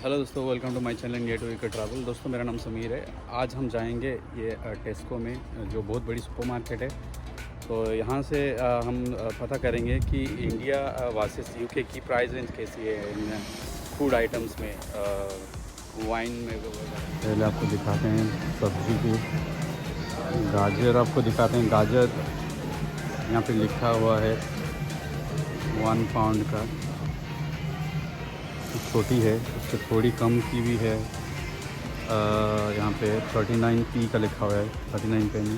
Hello दोस्तों, welcome to my channel India to week travel. दोस्तों मेरा नाम समीर है। आज हम जाएंगे ये टेस्को में, जो बहुत बड़ी सुपरमार्केट है। तो यहाँ से हम पता करेंगे कि इंडिया वर्सेस यूके की प्राइस रेंज कैसी है इन फूड आइटम्स में, वाइन में। पहले आपको दिखाते हैं सब्जी की। गाजर आपको दिखाते हैं। गाजर यहाँ पे लिखा हुआ है 1 पाउंड का, छोटी है, उससे थोड़ी कम की भी है। यहाँ पे 39p का लिखा हुआ है, 39 पेनी।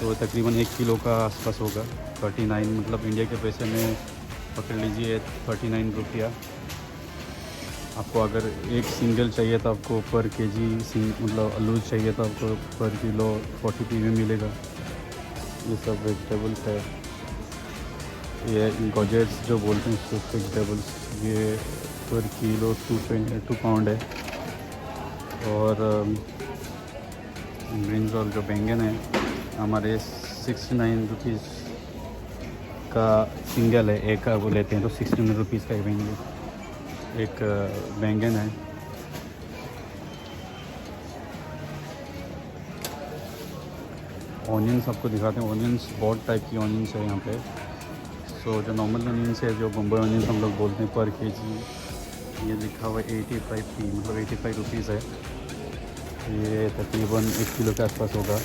तो तकरीबन 1 किलो का आसपास होगा। 39 मतलब इंडिया के पैसे में पकड़ लीजिए 39 रुपया। आपको अगर एक सिंगल चाहिए तो आपको पर केजी मतलब लूज चाहिए तो आपको पर किलो 40p में मिलेगा। ये सब वेजिटेबल्स है, ये गॉजेट्स जो बोलते हैं स्विफ्ट वेजिटेबल्स, ये पर किलो 2 पाउंड है। और ब्रिंजल जो बैंगन है हमारे 69 रुपीज़ का सिंगल है, एक वो लेते हैं तो 69 रुपीज़ का एक बैंगन है। ऑनियंस आपको दिखाते हैं। ऑनियंस बहुत टाइप की ऑनियंस है यहाँ पे। सो जो नॉर्मल ऑनियंस है, जो बम्बई ऑनियंस हम लोग बोलते हैं, पर केजी ये लिखा हुआ है 85p, मतलब 85 रुपीज़ है। ये तकरीबन 1 किलो के आसपास होगा।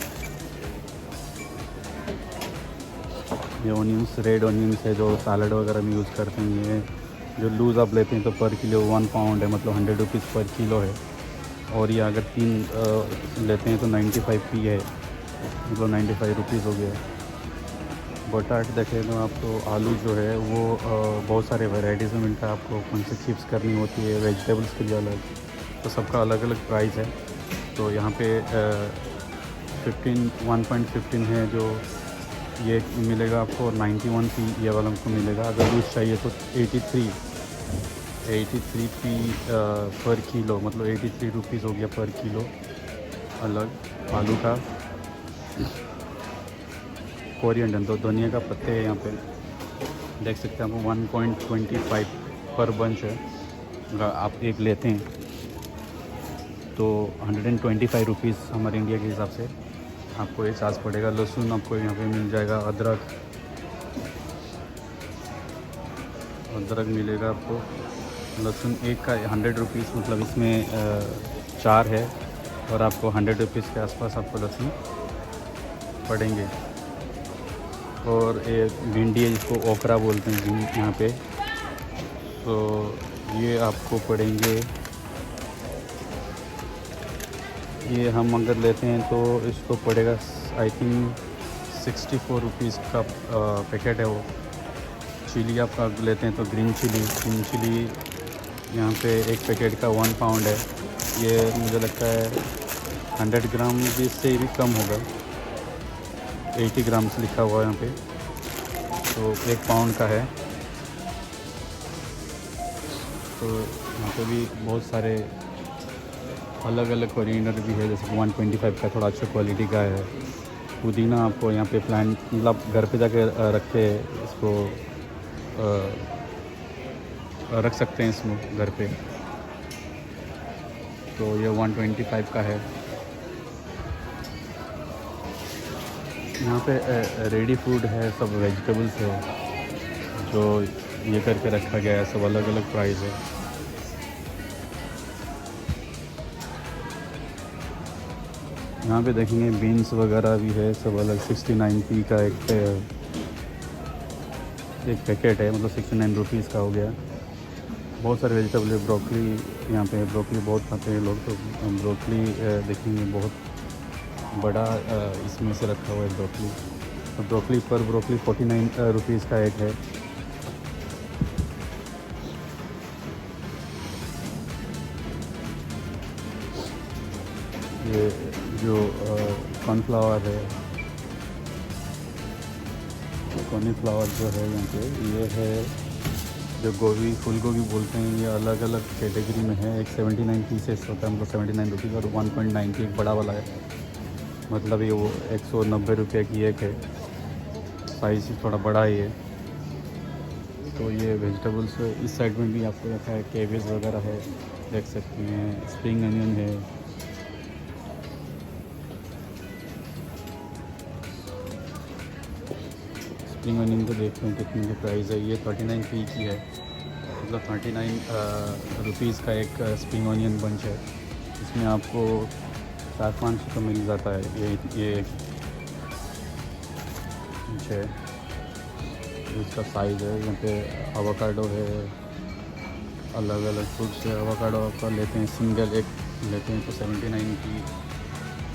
ये ऑनियंस रेड ऑनियंस है जो सैलड वगैरह में यूज़ करते हैं। ये जो लूज़ आप लेते हैं तो पर किलो 1 पाउंड है, मतलब 100 रुपीज़ पर किलो है। और ये अगर 3 लेते हैं तो 95p है, मतलब 95 रुपीज़ हो गया। बटाट देखें तो आपको आलू जो है वो बहुत सारे वैरायटीज़ में मिलता है। आपको कौन सी चिप्स करनी होती है, वेजिटेबल्स के लिए अलग, तो सबका अलग अलग प्राइस है। तो यहाँ पे 1.15 है जो ये मिलेगा आपको। 91p ये वाला हमको मिलेगा। अगर लूज चाहिए तो 83p पर किलो, मतलब 83 रुपीज़ हो गया पर किलो अलग आलू का। कोरिएंडर तो धनिया का पत्ते है, यहाँ पे देख सकते हैं आपको 1.25 पर बंच है। अगर आप एक लेते हैं तो 125 रुपीज़ हमारे इंडिया के हिसाब से आपको ये चार्ज पड़ेगा। लहसुन आपको यहाँ पे मिल जाएगा। अदरक मिलेगा आपको। लहसुन एक का 100 रुपीज़, मतलब इसमें 4 है और आपको 100 रुपीज़ के आसपास आपको लहसुन पड़ेंगे। और एक भिंडी है जिसको ओकरा बोलते हैं यहाँ पे, तो ये आपको पड़ेंगे। ये हम अगर लेते हैं तो इसको पड़ेगा आई थिंक 64 रुपीज़ का पैकेट है वो। चिली आप लेते हैं तो ग्रीन चिली यहाँ पे एक पैकेट का 1 पाउंड है। ये मुझे लगता है 100 ग्राम भी, इससे भी कम होगा। 80 ग्राम्स लिखा हुआ है यहाँ पे, तो 1 पाउंड का है। तो यहाँ पे भी बहुत सारे अलग अलग कोरिएंडर भी है, जैसे 125 का थोड़ा अच्छा क्वालिटी का है। पुदीना आपको यहाँ पे प्लांट, मतलब घर पे जाके रख के इसको रख सकते हैं इसमें घर पे। तो ये 125 का है। यहाँ पे रेडी फूड है, सब वेजिटेबल्स है जो ये करके रखा गया है। सब अलग अलग प्राइस है। यहाँ पे देखेंगे बीन्स वगैरह भी है, सब अलग। 69p का एक पैकेट है, मतलब 69 रुपीज़ का हो गया। बहुत सारे वेजिटेबल है। ब्रोकली यहाँ पे है, ब्रोकली बहुत खाते हैं लोग, तो ब्रोकली देखेंगे बहुत बड़ा इसमें से रखा हुआ है ब्रोकली। तो ब्रोकली 49 रुपीज़ का एक है। ये जो कॉर्नफ्लावर है, कॉर्नफ्लावर जो है यहाँ पे, ये है जो गोभी, फूल गोभी बोलते हैं। ये अलग अलग कैटेगरी में है। एक 79 पीसेस होता है, मतलब 79 रुपीज़, और 1.90 एक बड़ा वाला है, मतलब ये वो 190 रुपये की एक है। साइज़ थोड़ा बड़ा ही है। तो ये वेजिटेबल्स इस साइड में भी आपको रखा है, कैबेज वगैरह है, देख सकते हैं, स्प्रिंग अनियन है। स्प्रिंग अनियन को देखते हैं कितने की प्राइस है। ये 39p की है, मतलब 39 रुपीज़ का एक स्प्रिंग अनियन बंच है। इसमें आपको 4-5 का मिल जाता है। ये है, इसका साइज़ है। यहाँ पे एवोकाडो है, अलग अलग फ्रूट्स है। एवोकाडो आपका लेते हैं सिंगल, एक लेते हैं तो 79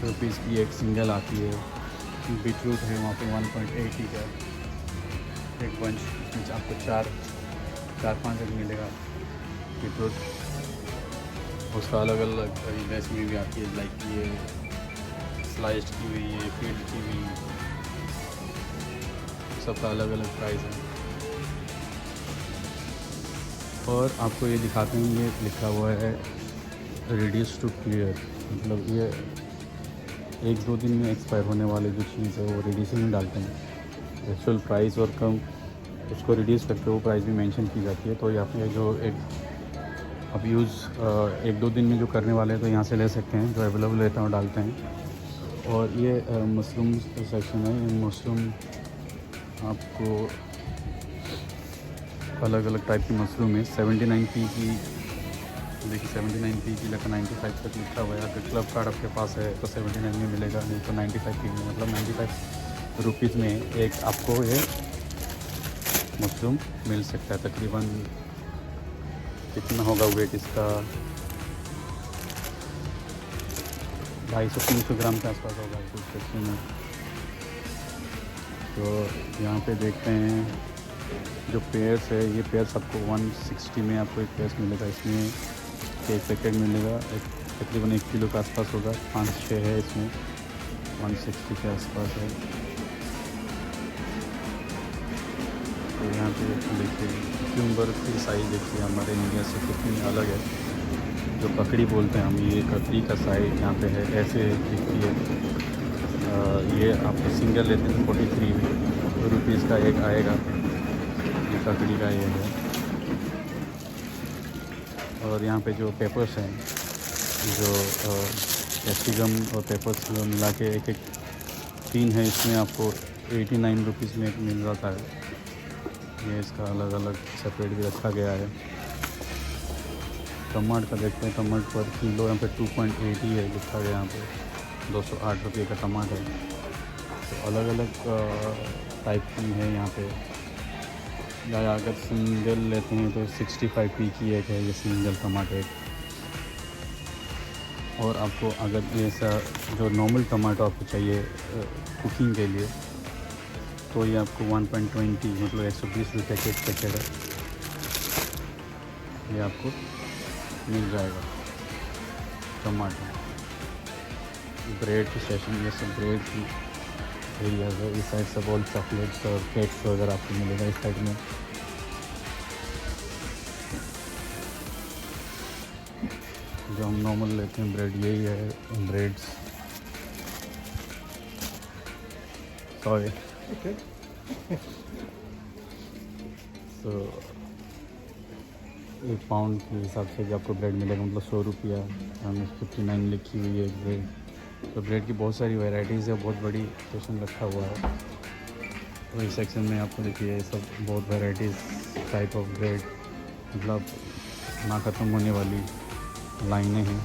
रुपीज़ की एक सिंगल आती है। बीटरूट है वहाँ पे 1.80 का एक बंच, इसमें आपको 4-5 मिलेगा बीटरूट। उसका अलग अलग बैच में भी आती है, लाइक ये स्लाइस्ड की हुई, ये फील्ड की हुई, सबका अलग अलग प्राइस है। और आपको ये दिखाते हैं, ये लिखा हुआ है रेडियस टू क्लियर, मतलब ये 1-2 दिन में एक्सपायर होने वाले जो चीज़ है वो रेडियस में डालते हैं। एक्चुअल प्राइस और कम उसको रिड्यूस करके वो प्राइस भी मेंशन की जाती है। तो यहाँ पे जो एक अब यूज़ 1-2 दिन में जो करने वाले हैं तो यहाँ से ले सकते हैं, जो अवेलेबल रहता है वो डालते हैं। और ये मशरूम सेक्शन है। ये मशरूम आपको अलग अलग टाइप की मशरूम है। 79p की, देखिए 79p की लेकर 95 तक लिखा हुआ है। अगर क्लब कार्ड आपके पास है तो 79 में मिलेगा, नहीं तो 95p में, मतलब 95 रुपीज़ में एक आपको ये मशरूम मिल सकता है। तकरीबन कितना होगा वेट इसका, 250-300 ग्राम के आसपास होगा कुछ सेक्शन में। तो यहाँ पे देखते हैं जो पेयर्स है, ये पेयर्स आपको 160 में आपको एक पेयर्स मिलेगा। इसमें एक पैकेट मिलेगा, एक तकरीबन 1 किलो के आसपास होगा, 5-6 है इसमें, 160 के आसपास है। तो यहाँ पे देखिए क्यूम्बर की साइज़ देखिए हमारे इंडिया से कितनी अलग है। जो ककड़ी बोलते हैं हम, ये ककड़ी का साइज़ यहाँ पे है, ऐसे दिखती है। ये आपको सिंगल लेते हैं 43 रुपीज़ का एक आएगा, ये ककड़ी का ये है। और यहाँ पे जो पेपर्स हैं, जो कैप्सिकम और पेपर्स मिला के एक 3 है, इसमें आपको 89 रुपीज़ में एक मिल जाता है। ये इसका अलग अलग सेपरेट भी रखा गया है। टमाटर का देखते हैं, टमाटर पर किलो यहाँ पे 2.80 है लिखा गया, यहाँ पे 208 रुपये का टमाटर है। तो अलग अलग टाइप की है यहाँ पे। या अगर सिंगल लेते हैं तो 65p की एक है ये सिंगल टमाटर। और आपको अगर ऐसा जो नॉर्मल टमाटर आपको चाहिए कुकिंग के लिए, तो ये आपको 1.20 मतलब 120 रुपये के एक पैकेट है, ये आपको मिल जाएगा टमाटर। ब्रेड की सेशन, ये सब ब्रेड की एरियाज है। इस साइड सब ऑल चॉकलेट्स और केक्स वगैरह आपको मिलेगा इस साइड में। जो हम नॉर्मल लेते हैं ब्रेड, यही है ब्रेड्स। सॉरी तो 1 पाउंड के हिसाब से भी आपको ब्रेड मिलेगा, मतलब 100 रुपया। हमें 59 लिखी हुई है ब्रेड। तो ब्रेड की बहुत सारी वैराइटीज़ है, बहुत बड़ी सेक्शन रखा हुआ है। तो इस सेक्शन में आपको देखिए सब बहुत वैराइटीज़ टाइप ऑफ ब्रेड, मतलब ना ख़त्म होने वाली लाइनें हैं।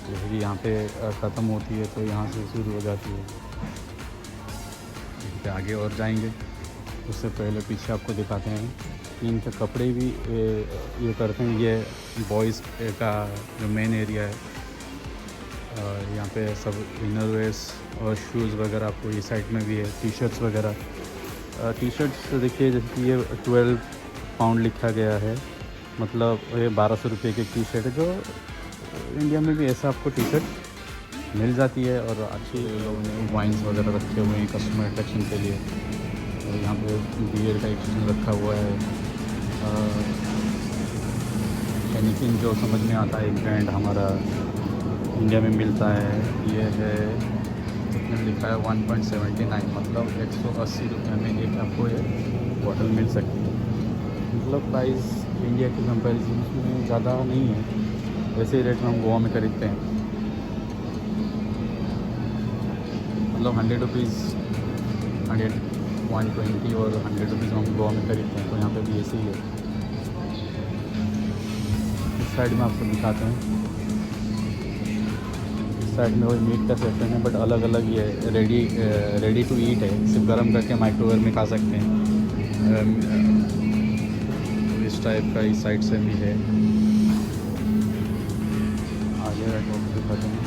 जैसे कि यहाँ पे ख़त्म होती है तो यहाँ से शुरू हो जाती है। इसके आगे और जाएंगे, उससे पहले पीछे आपको दिखाते हैं इनके कपड़े भी ये करते हैं। ये बॉयज़ का जो मेन एरिया है, यहाँ पे सब इनरवेयर्स और शूज़ वगैरह आपको ये साइड में भी है। टी शर्ट्स वगैरह, टी शर्ट्स देखिए जैसे कि ये 12 पाउंड लिखा गया है, मतलब ये 1200 रुपये की टी शर्ट है। जो इंडिया में भी ऐसा आपको टी शर्ट मिल जाती है। और अच्छी लोगों ने वाइन्स वगैरह रखे हुए हैं कस्टमर अट्रैक्शन के लिए। और यहाँ पे बियर का एक रखा हुआ है। एनीथिंग जो समझ में आता है, एक ब्रांड हमारा इंडिया में मिलता है, ये है इसमें लिखा है 1.79, मतलब 180 रुपये में एक आपको ये बॉटल मिल सकती है। मतलब प्राइस इंडिया के कंपैरिजन में ज़्यादा नहीं है, वैसे ही रेट में हम गोवा में खरीदते हैं। मतलब 100 रुपीज़ 120 और 100 रुपीज़ हम गोवा में खरीदते हैं, तो यहाँ पे भी ऐसे ही है। इस साइड में आपको दिखाते हैं, इस साइड में वही मीट का सेक्शन है, बट अलग अलग ही है। रेडी टू ईट है, सिर्फ गर्म करके माइक्रोवेव में खा सकते हैं। इस टाइप का इस साइड से भी है। आगे का दिखाते हैं।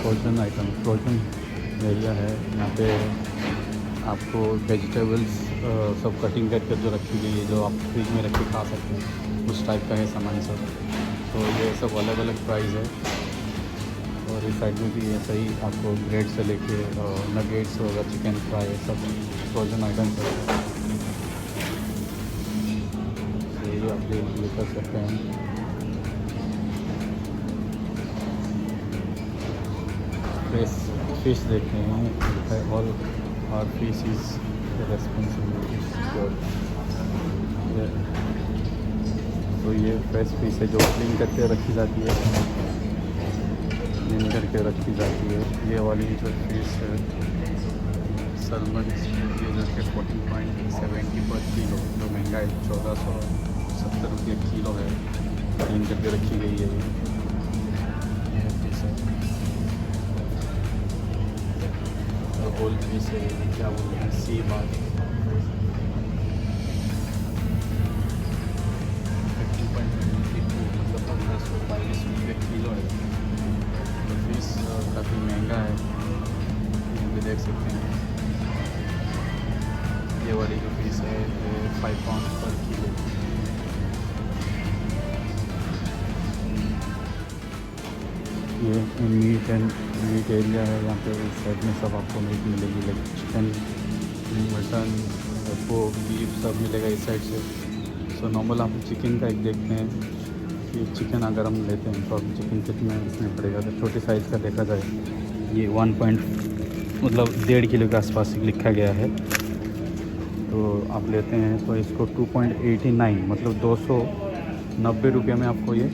फ्रोजन आइटम, फ्रोजन एरिया है यहाँ पे। आपको वेजिटेबल्स सब कटिंग करके जो रखी गई है, जो आप फ्रिज में रख के खा सकते हैं, उस टाइप का है सामान सब। तो ये सब अलग अलग प्राइस है। और इस साइड में भी ऐसा ही आपको ब्रेड से लेके नगेट्स होगा, चिकन फ्राई, सब फ्रोजन आइटम्स है। तो ये आप ये कर सकते हैं। फ्रेश फिश देखते हैं, और फिश इज़ रेस्पॉन्सिबिलिटी। तो ये फ्रेश फिश है जो क्लीन करके रखी जाती है, क्लीन करके रखी जाती है। ये वाली जो फिश है सलमन, ये जो कि 14.70 पर किलो, जो महंगा है, 1470 रुपये किलो है, क्लीन करके रखी गई है। ये फिश है, गोल्ड फिश है, क्या बोलते हैं, सी बात। 15.22 मतलब 1522 रुपये किलो है। तो फिश काफ़ी महंगा है, ये भी देख सकते हैं। ये वाली जो फिश है 5 पाउंड पर किलो। ये मीट एरिया है, यहाँ पे इस साइड में सब आपको मीट मिलेगी, like chicken, mutton, pork, beef सब मिलेगा इस साइड से। सो नॉर्मल आप चिकन का एक देखते हैं कि चिकन अगर हम लेते हैं तो आप चिकन कितने इसमें पड़ेगा। तो छोटे साइज़ का देखा जाए, ये 1.5 किलो के आसपास लिखा गया है। तो आप लेते हैं तो इसको 2.89 मतलब 290 रुपये में आपको ये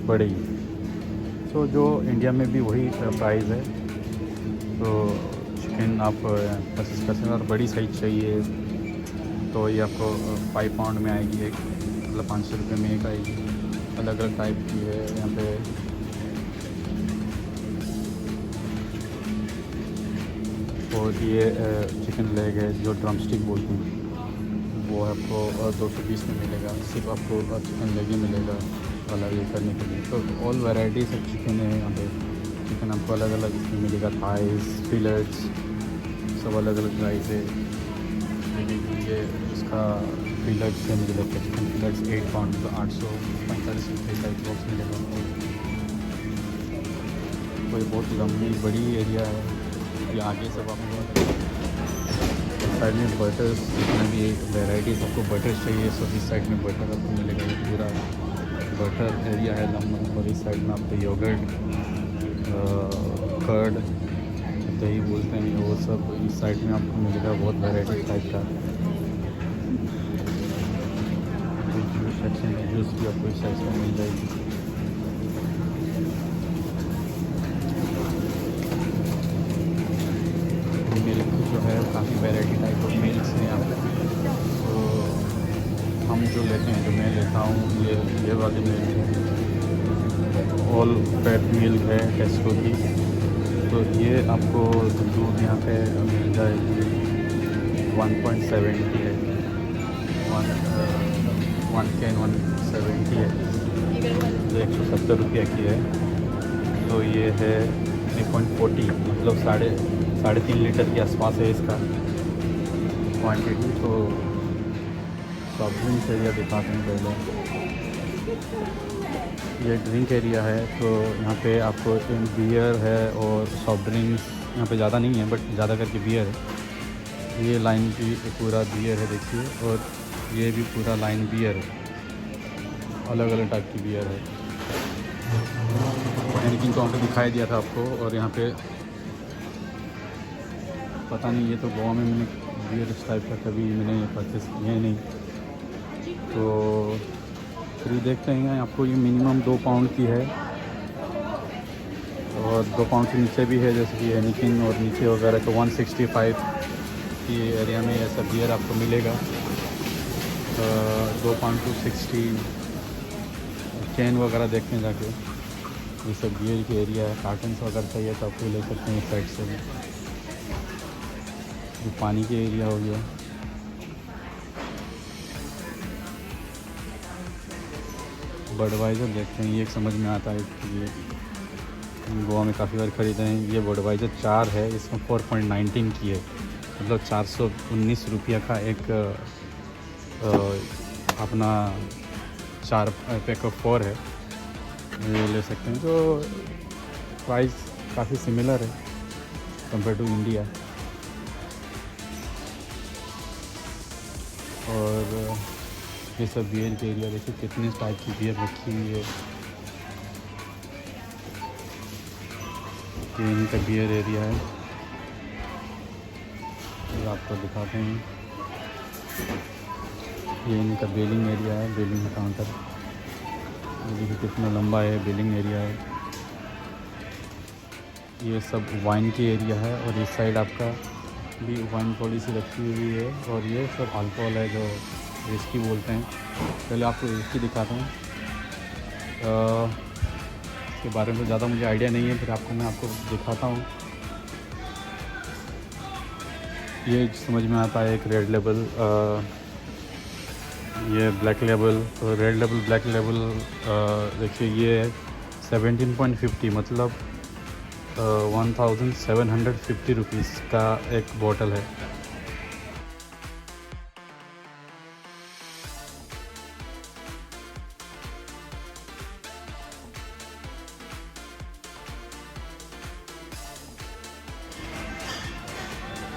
पड़ेगी। तो जो इंडिया में भी वही प्राइस है। तो चिकन आप पच्चीस % और बड़ी साइज़ चाहिए तो ये आपको 5 पाउंड में आएगी एक, मतलब 500 रुपये में एक आएगी। अलग अलग टाइप की है यहाँ पे। और ये चिकन लेग है जो ड्रम स्टिक बोलते हैं, वो आपको 220 में मिलेगा। सिर्फ आपको चिकन लेग ही मिलेगा अलग ये करने के लिए। तो ऑल वैराइटीज़ ऑफ चिकन है यहाँ पे। चिकन आपको अलग अलग इसमें मिलेगा, थाइस, फिलेट्स, सब अलग अलग प्राइस है। ये इसका फिलेट्स से मिलेगा, चिकन फिलेट्स 8 पाउंड तो 845 रुपये का एक बॉक्स मिलेगा। तो ये बहुत लंबी बड़ी एरिया है। ये आगे सब आपको साइड में बटर्स, जितने भी वेराइटीज़ आपको बटर चाहिए सब इस साइड में बटर आपको मिलेगा। ये पूरा बटर एरिया है लंबा। और इस साइड में आपको योगर्ट, कर्ड, दही बोलते हैं, वो सब इस साइड में आपको मिलेगा। बहुत वैरायटी टाइप का जूस सेक्शन है, जूस भी आपको इस साइड में मिल जाएगी। मिल्क जो है काफ़ी वैरायटी टाइप ऑफ मिल्क्स हैं यहाँ पे। तो हम जो लेते हैं, जो मैं लेता हूँ, ये वाली मिल्क है, ऑल फैट मिल्क है टेस्को की। तो ये आपको दूध यहाँ पे मिल जाएगी 1.70 है, 1 कैन 170 है, जो 170 रुपये की है। तो ये है 3.40 मतलब साढ़े 3 लीटर के आसपास है इसका क्वांटिटी। तो सॉफ्ट ड्रिंक्स एरिया दिखाते हैं पहले। ये ड्रिंक एरिया है, तो यहाँ पे आपको बियर है और सॉफ्ट ड्रिंक्स यहाँ पे ज़्यादा नहीं है, बट ज़्यादा करके बियर है। ये लाइन भी पूरा बियर है देखिए, और ये भी पूरा लाइन बियर है, अलग अलग टाइप की बियर है। लेकिन तो हमने दिखाई दिया था आपको। और यहाँ पे पता नहीं, ये तो गोवा में मैंने बियर इस टाइप का कभी मैंने परचेस किया ही नहीं। तो फिर देखते हैं, आपको ये मिनिमम 2 पाउंड की है और 2 पाउंड से नीचे भी है, जैसे कि हेनिकिन और नीचे वगैरह तो 165 की एरिया में ऐसा बियर आपको मिलेगा। 2 पाउंड टू 60 चैन वगैरह देखते हैं जाके। ये सब बियर की एरिया है। कार्टन्स वगैरह चाहिए तो आपको ले सकते हैं इस साइड से भी। ये पानी के एरिया हो गया। बडवाइज़र देखते हैं, ये एक समझ में आता है कि ये गोवा में काफ़ी बार ख़रीदे हैं। ये बडवाइज़र 4 है, इसमें 4.19 की है, मतलब 419 रुपया का एक अपना 4 पैक ऑफ 4 है, ये ले सकते हैं। तो प्राइस काफ़ी सिमिलर है कंपेयर टू इंडिया। और ये सब बियर के एरिया देखिए कितने टाइप की बियर रखी हुई है। ये इनका बियर एरिया है, ये आपको दिखाते हैं। ये इनका बिलिंग एरिया है, बिलिंग काउंटर। ये देखिए कितना लंबा है बिलिंग एरिया है। ये सब वाइन की एरिया है और इस साइड आपका भी वाइन पॉलिसी रखी हुई है। और ये सब अल्कोहल है जो विस्की बोलते हैं। पहले आपको विस्की दिखाता हूँ, इसके बारे में ज़्यादा मुझे आइडिया नहीं है, फिर मैं आपको दिखाता हूँ। ये समझ में आता है एक रेड लेबल, ये ब्लैक लेबल। तो रेड लेबल ब्लैक लेबल देखिए ये 17.50 मतलब 1750 रुपीज़ का एक बॉटल है।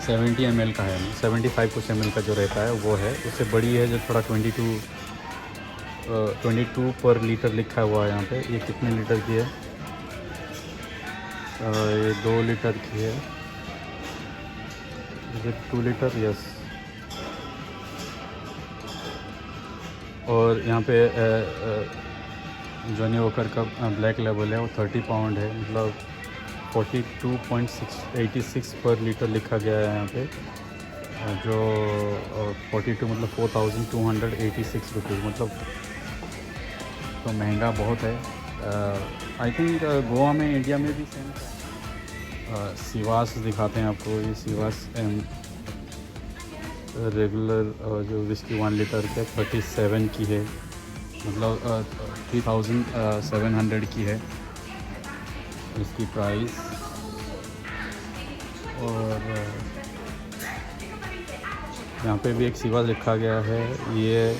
सेवेंटी ml का है, 75 कुछ ml का जो रहता है वो है। उससे बड़ी है जो थोड़ा 22 पर लीटर लिखा हुआ है यहाँ पे। ये कितने लीटर की है? ये 2 लीटर की है। ये 2 लीटर, यस। और यहाँ पे जॉनी वॉकर का ब्लैक लेबल है, वो 30 पाउंड है, मतलब 42.86 पर लीटर लिखा गया है यहाँ पे। जो 42 मतलब 4286 रुपीज़, मतलब तो महंगा बहुत है। आई थिंक गोवा में, इंडिया में भी सेम है। सिवास दिखाते हैं आपको। ये सिवास रेगुलर जो विस्की 1 लीटर के 37 की है, मतलब 3700 की है इसकी प्राइस। और यहाँ पे भी एक सिवा लिखा गया है, ये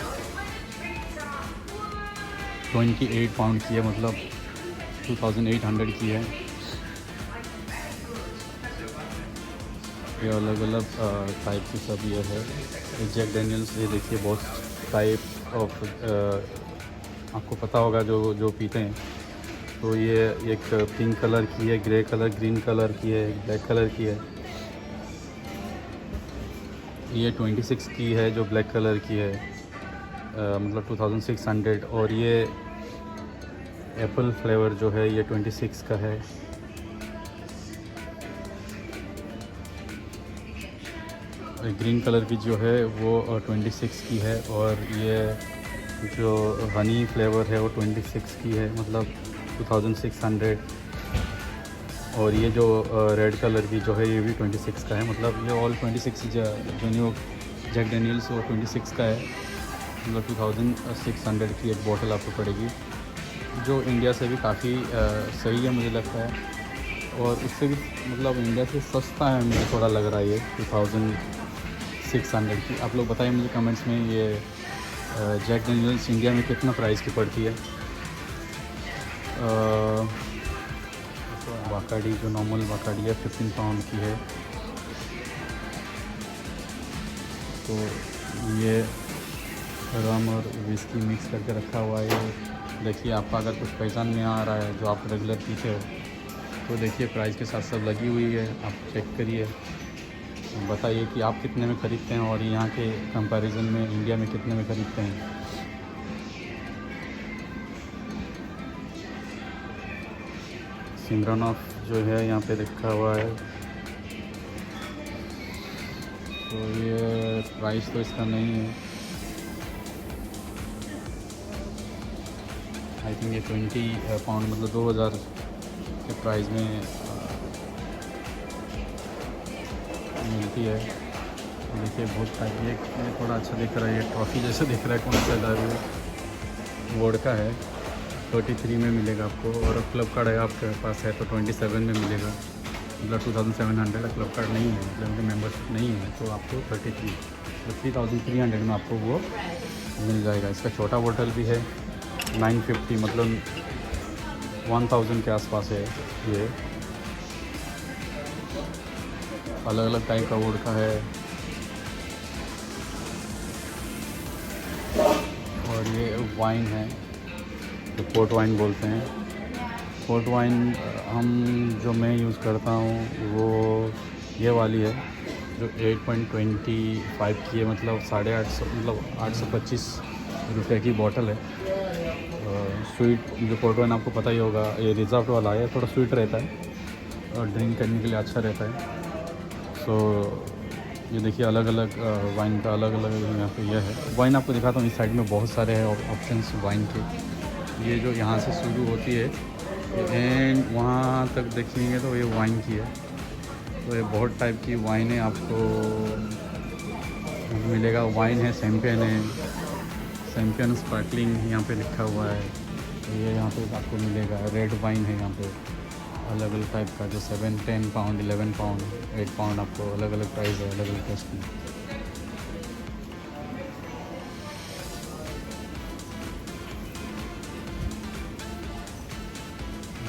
28 पाउंड की है, मतलब 2800 की है। ये अलग अलग टाइप की सब ये है। जैक डैनियल्स, ये देखिए बहुत टाइप ऑफ, आपको पता होगा जो पीते हैं। तो ये एक पिंक कलर की है, ग्रे कलर, ग्रीन कलर की है, ब्लैक कलर की है। ये 26 की है जो ब्लैक कलर की है, मतलब 2600। और ये एप्पल फ्लेवर जो है ये 26 का है। ग्रीन कलर की जो है वो 26 की है। और ये जो हनी फ्लेवर है वो 26 की है, मतलब 2600। और ये जो रेड कलर की जो है ये भी 26 का है, मतलब ये ऑल 26। जो न्यू जैक डैनियल्स वो 26 का है, मतलब 2600 की एक बॉटल आपको पड़ेगी, जो इंडिया से भी काफ़ी सही है मुझे लगता है। और उससे भी मतलब इंडिया से सस्ता है मुझे थोड़ा लग रहा है ये 2600 की। आप लोग बताइए मुझे कमेंट्स में, ये जैक डैनियल्स इंडिया में कितना प्राइस की पड़ती है। बाकाडी जो नॉर्मल बाकाडी है 15 पाउंड की है। तो ये रम और विस्की मिक्स करके रखा हुआ है। देखिए आपका अगर कुछ पहचान में आ रहा है जो आप रेगुलर पीते हो, तो देखिए प्राइस के साथ सब लगी हुई है, आप चेक करिए। बताइए कि आप कितने में ख़रीदते हैं और यहाँ के कंपैरिजन में इंडिया में कितने में ख़रीदते हैं। सिमरनॉफ जो है यहाँ पे लिखा हुआ है, तो ये प्राइस तो इसका नहीं है। आई थिंक ये 20 पाउंड मतलब 2000 के प्राइस में मिलती है। देखिए बहुत टाइप, ये थोड़ा अच्छा दिख रहा है, ये ट्रॉफी जैसे दिख रहा है। कौन सा दारू वोडका है, 33 में मिलेगा आपको। और क्लब कार्ड है आपके पास है तो 27 में मिलेगा, मतलब 2700। क्लब कार्ड नहीं है, मतलब उनके मेम्बरशिप नहीं है, तो आपको 33 तो 3300 में आपको वो मिल जाएगा। इसका छोटा बोतल भी है 950, मतलब 1000 के आसपास है। ये अलग अलग टाइप का वोडका है। और ये वाइन है, जो पोर्ट वाइन बोलते हैं। पोर्ट वाइन हम जो मैं यूज़ करता हूँ वो ये वाली है, जो 8.25 की है, मतलब 850, मतलब 825 रुपये की बोतल है। स्वीट जो पोर्ट वाइन आपको पता ही होगा, ये रिजर्व वाला है, थोड़ा स्वीट रहता है और ड्रिंक करने के लिए अच्छा रहता है। सो ये देखिए अलग अलग वाइन का अलग अलग यहाँ पे ये है। वाइन आपको दिखाता हूँ, इस साइड में बहुत सारे हैं ऑप्शंस वाइन के। ये जो यहाँ से शुरू होती है एंड वहाँ तक देखेंगे तो ये वाइन की है। तो ये बहुत टाइप की वाइन है आपको मिलेगा। वाइन है, शैम्पेन है, शैम्पेन स्पार्कलिंग यहाँ पे लिखा हुआ है। तो ये यहाँ पे आपको मिलेगा। रेड वाइन है यहाँ पे अलग अलग टाइप का, जो 7, 10 पाउंड, 11 पाउंड, 8 पाउंड, आपको अलग अलग प्राइस है, अलग अलग टेस्ट में।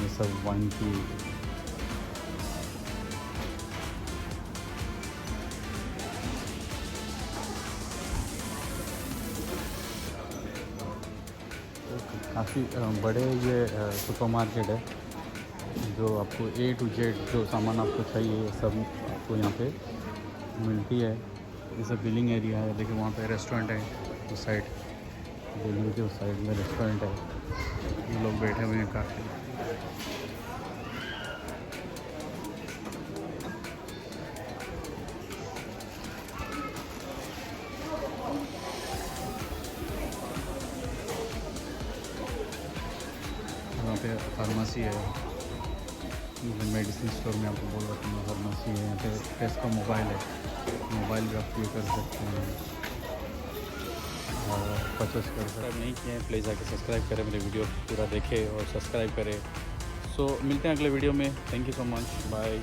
ये सब वाइन की काफ़ी बड़े ये सुपरमार्केट है, जो आपको A to Z जो सामान आपको चाहिए सब आपको यहाँ पे मिलती है। ये सब बिलिंग एरिया है। देखिए वहाँ पे रेस्टोरेंट है, उस साइड बिलिंग के उस साइड में रेस्टोरेंट है। ये लोग बैठे हुए हैं काफ़ी। वहाँ पे फार्मेसी है, मेडिसिन स्टोर में आपको बोल रहा था मैं, फार्मेसी है। यहाँ पे टेस्को मोबाइल है, मोबाइल भी आप पे कर सकते हैं और परचेस कर सकते हैं। नहीं किए हैं प्लीज़ आके सब्सक्राइब करें, मेरे वीडियो पूरा देखें और सब्सक्राइब करें। सो मिलते हैं अगले वीडियो में। Thank you so much, bye.